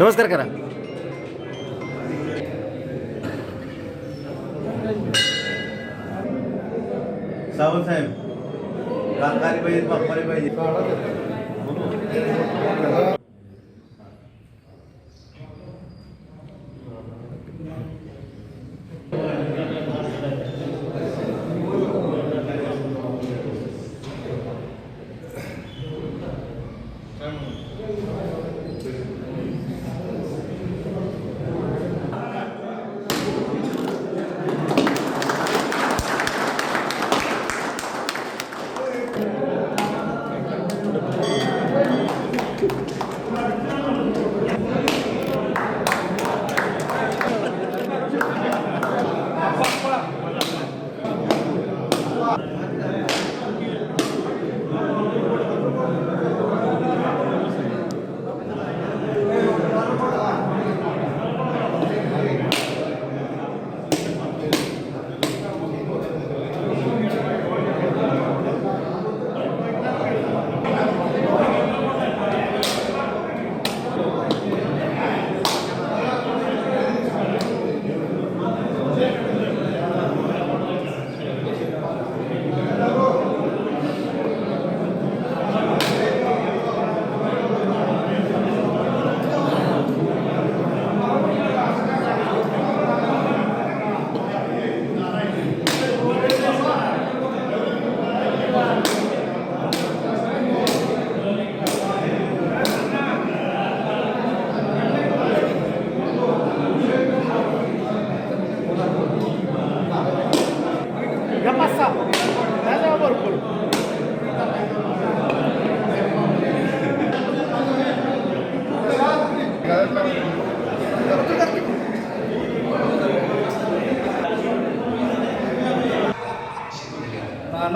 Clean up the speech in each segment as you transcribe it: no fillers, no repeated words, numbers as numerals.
नमस्कार करा. सावंत साहेब काकाली पाहिजे बाप्पाली पाहिजे.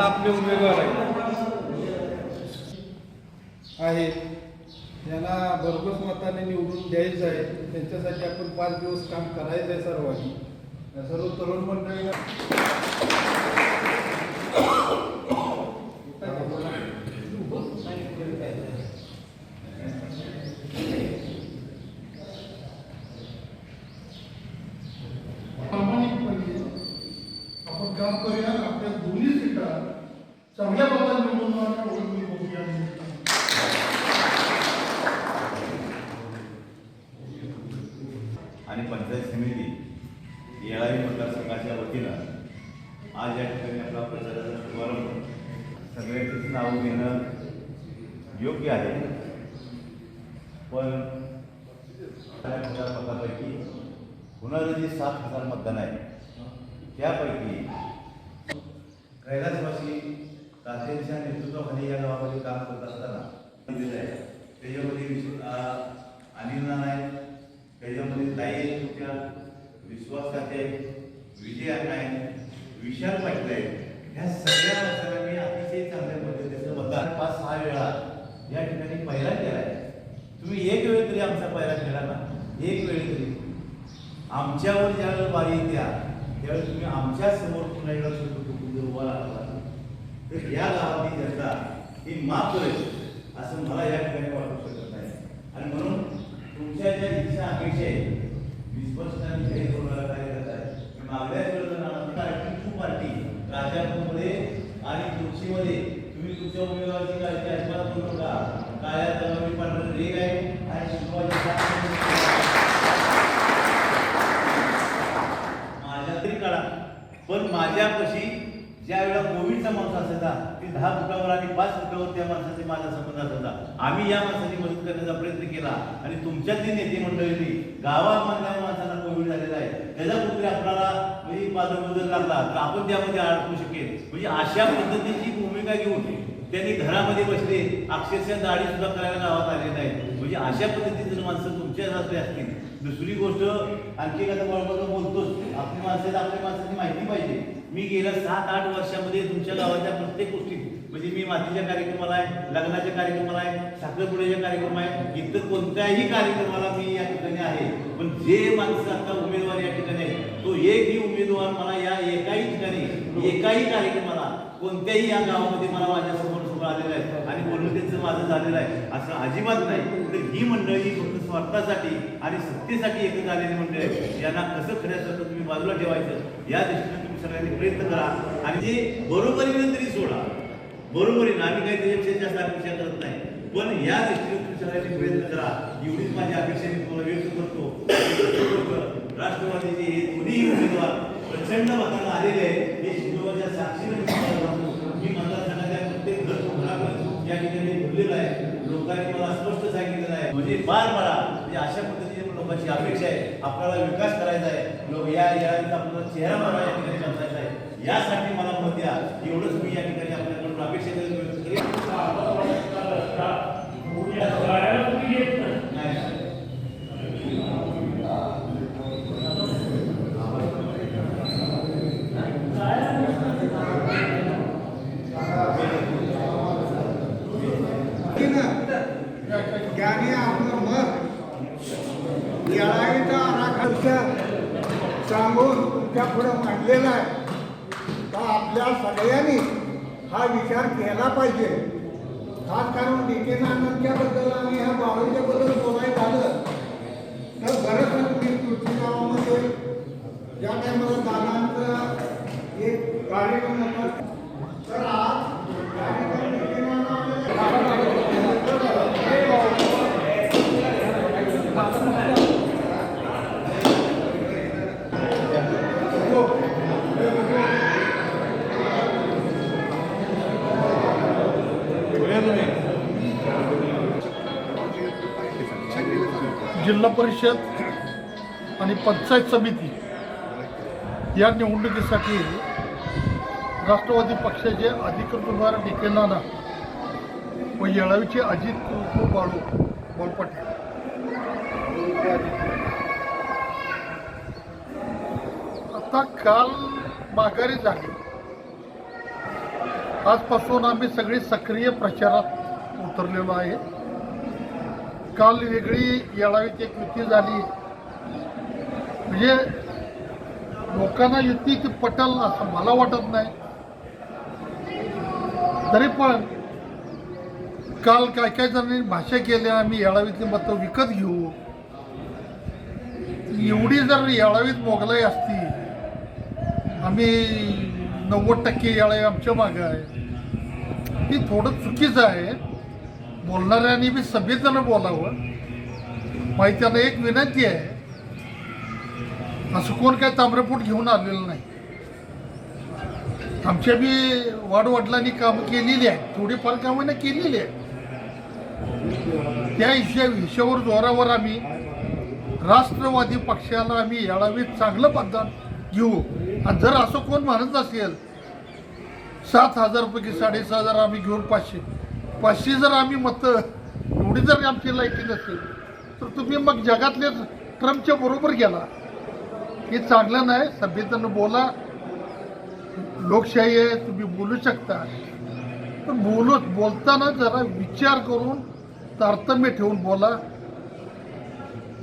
आपले उमेदवार आहे यांना भरघोस मताने निवडून द्यायचं आहे. त्यांच्यासाठी आपण 5 दिवस काम करायचं आहे. सर्वांनी सर्व तरुण मंडळींना प्रामाणिकपणे आपण काम करूया. आपल्या दोन्ही सीटा चांगल्या पद्धतीने निवडून बघूया. आणि पंचायत समिती येळावी मतदारसंघाच्या वतीनं आज या ठिकाणी आपला प्रचाराचा शुभारंभ सगळ्यांचीच नावं घेणं योग्य आहे. पण मतापैकी होणारं जे 7,000 मतदान आहे त्यापैकी कैलासवासी तात्यांच्या नेतृत्वाखाली या गावामध्ये काम करत असताना दिलं आहे. त्याच्यामध्ये अनिल नाना आहे, त्याच्यामध्ये ताई आहेत तुमच्या, विश्वास खाते, विजय अण्णा आहे, विशाल पाटील आहे. ह्या सगळ्या सगळ्यांनी अतिशय चांगल्या पद्धतीचं मतदान 5-6 वेळा या ठिकाणी पहिला केला आहे. तुम्ही एक वेळ तरी आमचा पहिला केला ना, एक वेळी तरी आमच्यावर ज्यावेळेस बारी येत्या त्यावेळेस तुम्ही आमच्या समोर पुन्हा एकदा जर उभा राहिला तर या गावातली जनता ही माफ करेल असं मला या ठिकाणी वाटू शकत नाही. आणि म्हणून तुमच्या ज्या इच्छा अपेक्षा आहेत विस्पष्टाने जाहीर होणारा कार्यकर्ता आहे. मागल्या वेळेला पार्टी राजापूरमध्ये आणि तुळशीमध्ये तुम्ही तुमच्या उमेदवाराची काळजी अजिबात करू नका. काळ्या तलावी पांढरं रेग आहे आणि माझ्या तरी काळा. पण माझ्यापाशी ज्या वेळेला कोविडचा माणूस असायचा ती 10 फुटावर आणि 5 फुटावर त्या माणसाचे माझा संबंध असायचा. आम्ही या माणसाची मदत करण्याचा प्रयत्न केला आणि तुमच्यातली नेते मंडळींनी गावामधल्या माणसाला कोविड झालेला आहे त्याचा कुठेतरी आपल्याला म्हणजे बदल लागला तर आपण त्यामध्ये अडकू शकेल. म्हणजे अशा पद्धतीची भूमिका घेऊन त्यांनी घरामध्ये बसले, अक्षरशः दाढी सुद्धा करायला गावात आले नाही. म्हणजे अशा पद्धतीचे माणसं तुमच्या जास्त असतील. दुसरी गोष्ट आणखी एखादा बरोबर बोलतोच, आपली माणसं आपल्या माणसाची माहिती पाहिजे. मी गेल्या 7-8 वर्षामध्ये तुमच्या गावाच्या प्रत्येक गोष्टीत म्हणजे मी मातीच्या कार्यक्रमाला आहे, लग्नाच्या कार्यक्रमाला आहे, साखरपुड्याच्या कार्यक्रम आहे, इतर कोणत्याही कार्यक्रमाला मी या ठिकाणी आहे. पण जे माणसं आता उमेदवार या ठिकाणी आहे तो एकही उमेदवार मला या एकाही ठिकाणी एकाही कार्यक्रमाला कोणत्याही या गावामध्ये मला माझ्या समोर आलेलं आहे आणि बोलणं त्यांचं माझं झालेलं आहे असं अजिबात नाही. तर ही मंडळी फक्त स्वार्थासाठी आणि सत्तेसाठी एकत्र आलेली मंडळी यांना कसं खऱ्यासारखं तुम्ही बाजूला ठेवायचं या दृष्टीने तुम्ही सगळ्यांनी प्रयत्न करा. आणि ते बरोबरीने तरी सोडा, बरोबरीने आम्ही काही त्याच्यापेक्षा जास्त अपेक्षा करत नाही, पण या दृष्टीने तुम्ही सगळ्यांनी प्रयत्न करा एवढीच माझी अपेक्षा मी तुम्हाला व्यक्त करतो. राष्ट्रवादीचे हे दोन्ही उमेदवार प्रचंड मतांना आलेले आहे. हे शिवबाच्या साक्षीने मी मतदारसंघाच्या प्रत्येक घराकडे या ठिकाणी बोललेलं आहे. लोकांनी मला स्पष्ट सांगितलेलं आहे म्हणजे पार पडा. म्हणजे अशा पद्धतीने लोकांची अपेक्षा आहे. आपल्याला विकास करायचा आहे, लोक या आपल्याला चेहरा मला या ठिकाणी बदलायचा आहे. यासाठी मला मत द्या एवढंच मी या ठिकाणी आपल्याकडून अपेक्षा व्यक्त करेन. ज्याने आपलं मत येळाईचा आराखडा सांगून तुमच्या पुढं मांडलेला आहे तर आपल्या सगळ्यांनी हा विचार केला पाहिजे. खास करून डी.के. नानांच्याबद्दल आणि ह्या बाळूच्याबद्दल बोलायचं झालं तर बरंच तुम्ही तुळशी गावामध्ये ज्या टायमाला दादांचा एक कार्यक्रम होता तर आज डी.के. नाना जिल्हा परिषद आणि पंचायत समिती या निवडणुकीसाठी राष्ट्रवादी पक्षाचे अधिकृत उमेदवार डी.के. नाना व येळावीचे अजित बाळू पाटील आता काल माघारी झाली. आजपासून आम्ही सगळी सक्रिय प्रचारात उतरलेलो आहे. काल वेगळी येळावीत एक युती झाली म्हणजे लोकांना युती की पटल असं मला वाटत नाही. तरी पण काल काय काय जणांनी भाषा केल्या आम्ही येळावीतली मतं विकत घेऊ. एवढी जर येळावीत मोगलाई असती आम्ही 90% येळावी आमच्या मागं आहे ही थोडं चुकीचं आहे. बोलणाऱ्यांनी बी सभेतनं बोलावं. माहिती त्यांना एक विनंती आहे असं कोण काय ताम्रपूट घेऊन आलेलं नाही. आमच्या बी वाडवडिलांनी कामं केलेली आहेत, थोडीफार कामं केलेली आहेत. त्या हिशोबावर जोरावर आम्ही राष्ट्रवादी पक्षाला आम्ही येळावीत चांगलं मतदान घेऊ. आणि जर असं कोण म्हणत असेल 7,000 रुपये की 6,500 आम्ही घेऊन 500 जर आम्ही मतं एवढी जर आमची लायकी नसेल तर तुम्ही मग जगातले ट्रम्पच्या बरोबर गेला. हे चांगलं नाही. सभ्यतेनं बोला, लोकशाही आहे, तुम्ही बोलू शकता. पण बोलताना जरा विचार करून तारतम्य ठेवून बोला.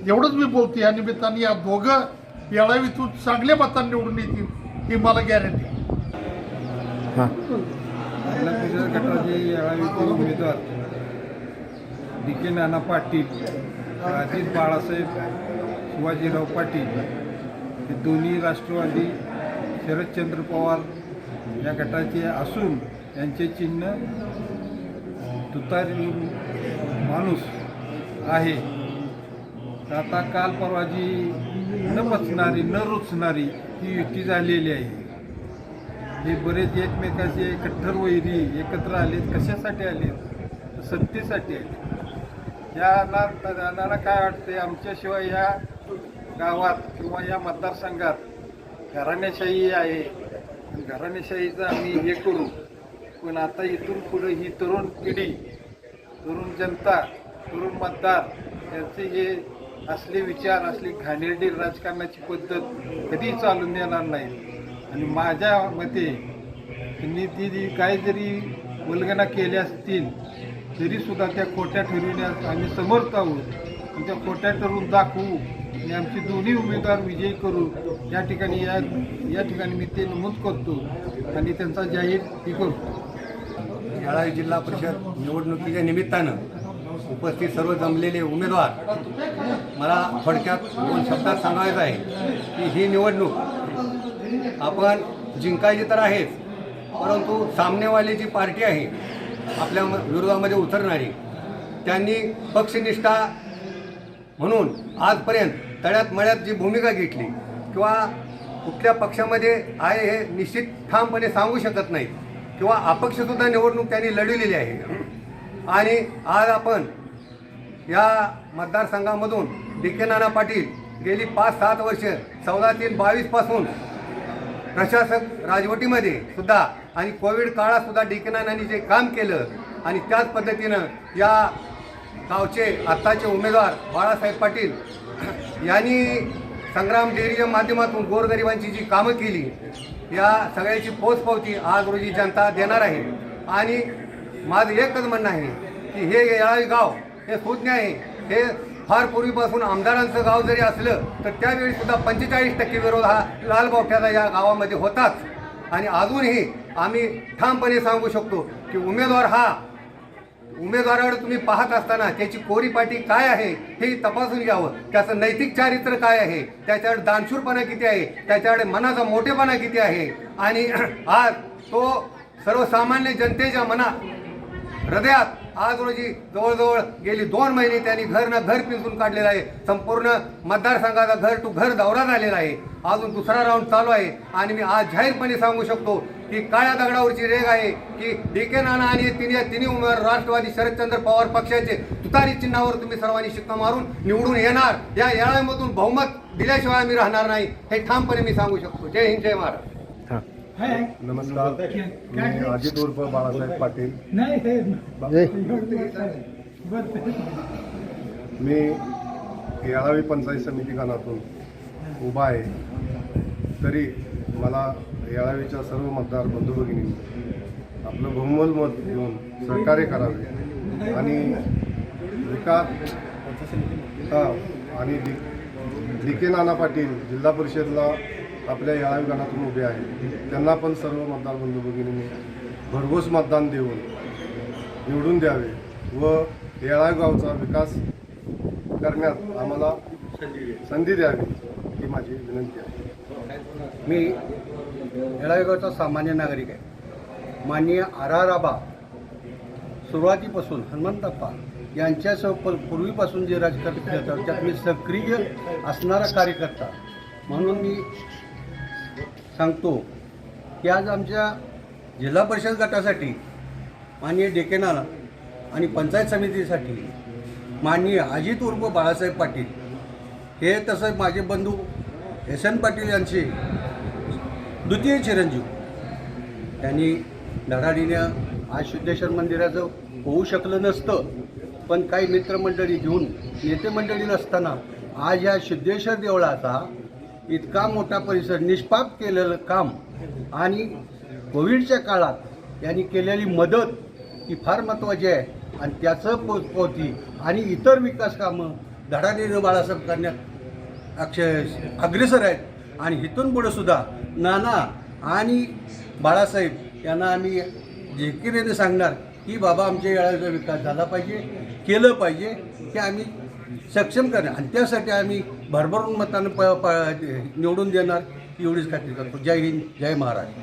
एवढंच मी बोलते. या निमित्ताने या दोघं येळावीतून चांगल्या मतांनी निवडून येतील ही मला गॅरंटी. जिल्हा परिषद गटाचे येळावीचे उमेदवार डी.के. नाना पाटील, अजित बाळासाहेब शिवाजीराव पाटील हे दोन्ही राष्ट्रवादी शरदचंद्र पवार या गटाचे असून यांचे चिन्ह तुतारी माणूस आहे. तर आता काल परवा जी न पचणारी न रुचणारी ही युती झालेली आहे. हे बरेच एकमेकाचे कट्टर वैरी एकत्र आलेत. कशासाठी आलेत? सत्तेसाठी आले. यांना काय वाटते आमच्याशिवाय या गावात किंवा या मतदारसंघात घराणेशाही आहे. घराणेशाहीचं आम्ही हे करू. पण आता इथून पुढे ही तरुण पिढी, तरुण जनता, तरुण मतदार यांचे हे असले विचार, असली घाणेरडी राजकारणाची पद्धत कधी चालून देणार नाही. आणि माझ्या मते त्यांनी ती काय जरी वल्गना केल्या असतील तरीसुद्धा त्या खोट्या ठरविण्यास आम्ही समर्थ आहोत. आणि त्या खोट्या ठरवून दाखवू आणि आमचे दोन्ही उमेदवार विजयी करू. या ठिकाणी मी ते नमूद करतो आणि त्यांचा जाहीर हे करतो. येळावी जिल्हा परिषद निवडणुकीच्या निमित्तानं उपस्थित सर्व जमलेले उमेदवार मला थोडक्यात 2 शब्दात सांगायचं आहे की ही निवडणूक आपण जिंकायची तर आहेच, परंतु सामनेवाली जी पार्टी आहे आपल्या विरोधामध्ये उतरणारी, त्यांनी पक्षनिष्ठा म्हणून आजपर्यंत तळ्यात मळ्यात जी भूमिका घेतली किंवा कुठल्या पक्षामध्ये आहे हे निश्चित ठामपणे सांगू शकत नाहीत किंवा अपक्षसुद्धा निवडणूक त्यांनी लढवलेली आहे. आणि आज आपण या मतदारसंघामधून डी.के. नाना पाटील गेली 5-7 वर्ष 14-3-22 पासून प्रशासक राजवटीमध्ये सुद्धा आणि कोविड काळात सुद्धा डी.के. नानांनी जे काम केलं आणि त्याच पद्धतीनं या गावचे आत्ताचे उमेदवार बाळासाहेब पाटील यांनी संग्राम डेअरीच्या माध्यमातून गोरगरिबांची जी कामं केली, या सगळ्याची पोचपावती आज रोजी जनता देणार आहे. आणि माझं एकच म्हणणं आहे की हे येळावी गाव हे सुज्ञ आहे. हे फार पूर्वीपासून आमदारांचं गाव जरी असलं तर त्यावेळी सुद्धा 45% विरोध हा लालबावठ्याचा या गावामध्ये होताच. आणि अजूनही आम्ही ठामपणे सांगू शकतो की उमेदवाराकडे तुम्ही पाहत असताना त्याची कोरीपाटी काय आहे हे तपासून घ्यावं. त्याचं नैतिक चारित्र्य काय आहे, त्याच्याकडे दानशूरपणा किती आहे, त्याच्याकडे मनाचा मोठेपणा किती आहे. आणि आज तो सर्वसामान्य जनतेच्या हृदयात आज रोजी जवळजवळ गेली 2 महिने त्यांनी घर पिंजून काढलेलं आहे. संपूर्ण मतदारसंघाचा घर टू घर दौरा झालेला आहे. अजून दुसरा राऊंड चालू आहे. आणि मी आज जाहीरपणे सांगू शकतो की काळ्या दगडावरची रेग आहे की डी.के. नाना आणि तिन्ही उमेदवार राष्ट्रवादी शरदचंद्र पवार पक्षाचे तुतारी चिन्हावर तुम्ही सर्वांनी शिक्का मारून निवडून येणार. या येळावीमधून बहुमत दिल्याशिवाय आम्ही राहणार नाही हे ठामपणे मी सांगू शकतो. जय हिंद, जय महाराष्ट्र. नमस्कार, मी अजित उर्फ बाळासाहेब पाटील. मी येळावी पंचायत समिती गणातून उभा आहे. तरी मला येळावीच्या सर्व मतदार बंधू भगिनींनी आपलं बहुमोल मत घेऊन सहकार्य करावे आणि आणि डी.के. नाना पाटील जिल्हा परिषदला आपल्या येळावी गणातून उभे आहेत. त्यांना पण सर्व मतदार बंधू भगिनींनी भरघोस मतदान देऊन निवडून द्यावे व येळावी गावचा विकास करण्यात आम्हाला संधी द्यावी ही माझी विनंती आहे. मी येळावी गावचा सामान्य नागरिक आहे. माननीय आर.आर. आबा सुरुवातीपासून हनुमंतप्पा यांच्या पूर्वीपासून जे राजकारण करतात त्यात मी सक्रिय असणारा कार्यकर्ता म्हणून मी सांगतो की आज आमच्या जिल्हा परिषद गटासाठी माननीय डी.के. नाना आणि पंचायत समितीसाठी माननीय अजित उर्फ बाळासाहेब पाटील हे तसं माझे बंधू एस.एन. पाटील यांचे द्वितीय चिरंजीव. त्यांनी धडाडीनं आज सिद्धेश्वर मंदिराचं होऊ शकलं नसतं, पण काही मित्रमंडळी घेऊन नेते मंडळी नसताना आज या सिद्धेश्वर देवळाचा इतका मोठा परिसर निष्पाप केलेलं काम आणि कोविडच्या काळात यांनी केलेली मदत ही फार महत्त्वाची आहे. आणि त्याचं पोचपावती आणि इतर विकास कामं धडाडीनं बाळासाहेब करण्यात अग्रेसर आहेत. आणि इथून पुढे सुद्धा नाना आणि बाळासाहेब यांना आम्ही जिकिरीने सांगणार की बाबा आमच्या येळाचा विकास झाला पाहिजे, केलं पाहिजे, की आम्ही सक्षम करणार आणि त्यासाठी आम्ही भरभरून मतानं निवडून देणार एवढीच खात्री करतो. जय हिंद, जय महाराष्ट्र.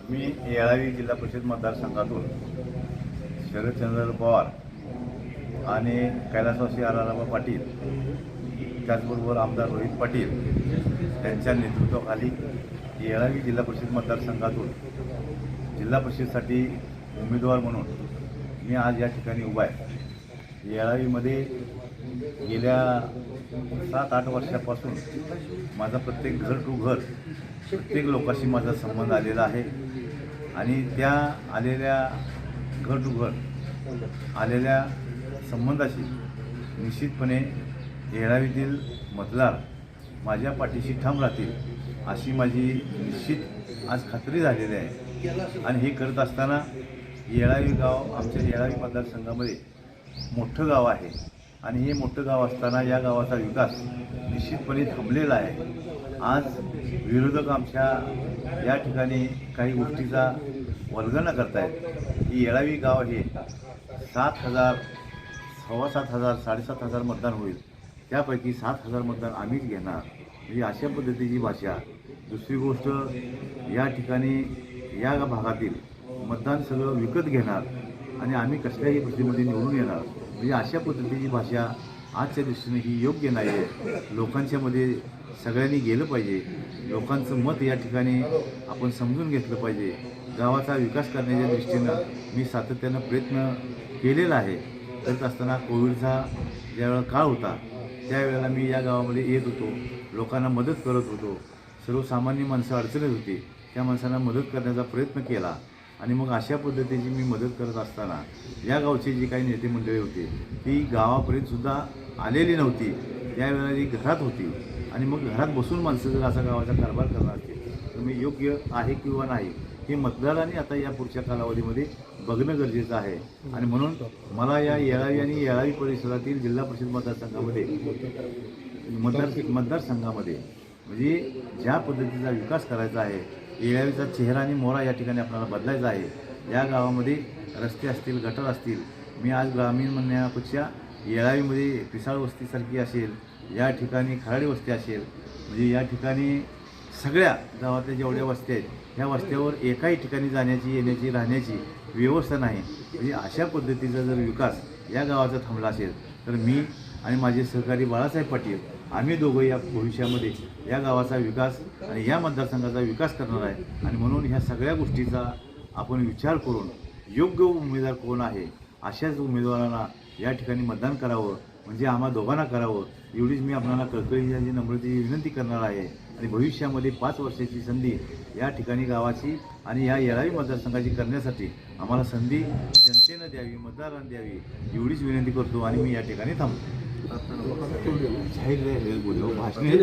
मी येळावी जिल्हा परिषद मतदारसंघातून शरदचंद्र पवार आणि कैलासवासी आर.आर. पाटील त्याचबरोबर आमदार रोहित पाटील यांच्या नेतृत्वाखाली येळावी जिल्हा परिषद मतदारसंघातून जिल्हा परिषदसाठी उमेदवार म्हणून मी आज या ठिकाणी उभा आहे. येळावीमध्ये गेल्या 7-8 वर्षापासून माझा प्रत्येक घर टू घर प्रत्येक लोकांशी माझा संबंध आलेला आहे. आणि त्या आलेल्या घर टू घर आलेल्या संबंधाशी निश्चितपणे येळावीतील मतदार माझ्या पाठीशी ठाम राहतील अशी माझी निश्चित आज खात्री झालेली आहे. आणि हे करत असताना येळावी गाव आमच्या येळावी मतदारसंघामध्ये मोठं गाव आहे आणि हे मोठं गाव असताना या गावाचा विकास निश्चितपणे थांबलेला आहे. आज विरोधक आमच्या या ठिकाणी काही गोष्टीचा वल्गना करतायत की येळावी गाव हे 7,000, 7,500, 7,500 मतदान होईल त्यापैकी 7,000 मतदार आम्हीच घेणार, म्हणजे अशा पद्धतीची भाषा. दुसरी गोष्ट, या ठिकाणी या भागातील मतदान सगळं विकत घेणार आणि आम्ही कसल्याही परिस्थितीमध्ये निवडून येणार, म्हणजे अशा पद्धतीची भाषा आजच्या दृष्टीने ही योग्य नाही आहे. लोकांच्यामध्ये सगळ्यांनी गेलं पाहिजे, लोकांचं मत या ठिकाणी आपण समजून घेतलं पाहिजे. गावाचा विकास करण्याच्या दृष्टीनं मी सातत्यानं प्रयत्न केलेला आहे. करत असताना कोविडचा ज्यावेळेला काळ होता त्यावेळेला मी या गावामध्ये येत होतो, लोकांना मदत करत होतो. सर्वसामान्य माणसं अडचणीत होती, त्या माणसांना मदत करण्याचा प्रयत्न केला आणि मग अशा पद्धतीची मी मदत करत असताना या गावचे जी काही नेते मंडळी होती ती गावापर्यंतसुद्धा आलेली नव्हती. त्यावेळेला ती घरात होती आणि मग घरात बसून माणसं जर असा गावाचा कारभार करणार असतील तर मी योग्य आहे किंवा नाही हे मतदारांनी आता या पुढच्या कालावधीमध्ये बघणं गरजेचं आहे. आणि म्हणून मला या येळावी आणि येळावी परिसरातील जिल्हा परिषद मतदारसंघामध्ये मतदारसंघामध्ये म्हणजे ज्या पद्धतीचा विकास करायचा आहे, येळावीचा चेहरा आणि मोहरा या ठिकाणी आपल्याला बदलायचा आहे. या गावामध्ये रस्ते असतील, गटर असतील. मी आज ग्रामीण म्हणण्यापेक्षा येळावीमध्ये पिसाळ वस्तीसारखी असेल, या ठिकाणी खराडी वस्ती असेल, म्हणजे या ठिकाणी सगळ्या गावातल्या जेवढ्या वस्त्या आहेत ह्या वस्त्यावर एकाही ठिकाणी जाण्याची, येण्याची, राहण्याची व्यवस्था नाही. म्हणजे अशा पद्धतीचा जर विकास या गावाचा थांबला असेल तर मी आणि माझे सहकारी बाळासाहेब पाटील आम्ही दोघं या भविष्यामध्ये या गावाचा विकास आणि या मतदारसंघाचा विकास करणार आहे. आणि म्हणून ह्या सगळ्या गोष्टीचा आपण विचार करून योग्य उमेदवार कोण आहे अशाच उमेदवारांना या ठिकाणी मतदान करावं, म्हणजे आम्हा दोघांना करावं, एवढीच मी आपल्याला कळकळीची नम्रतेची विनंती करणार आहे. आणि भविष्यामध्ये 5 वर्षाची संधी या ठिकाणी गावाची आणि या येळावी मतदारसंघाची करण्यासाठी आम्हाला संधी जनतेनं द्यावी, मतदारांना द्यावी एवढीच विनंती करतो आणि मी या ठिकाणी थांबतो. जाहीर भाषणे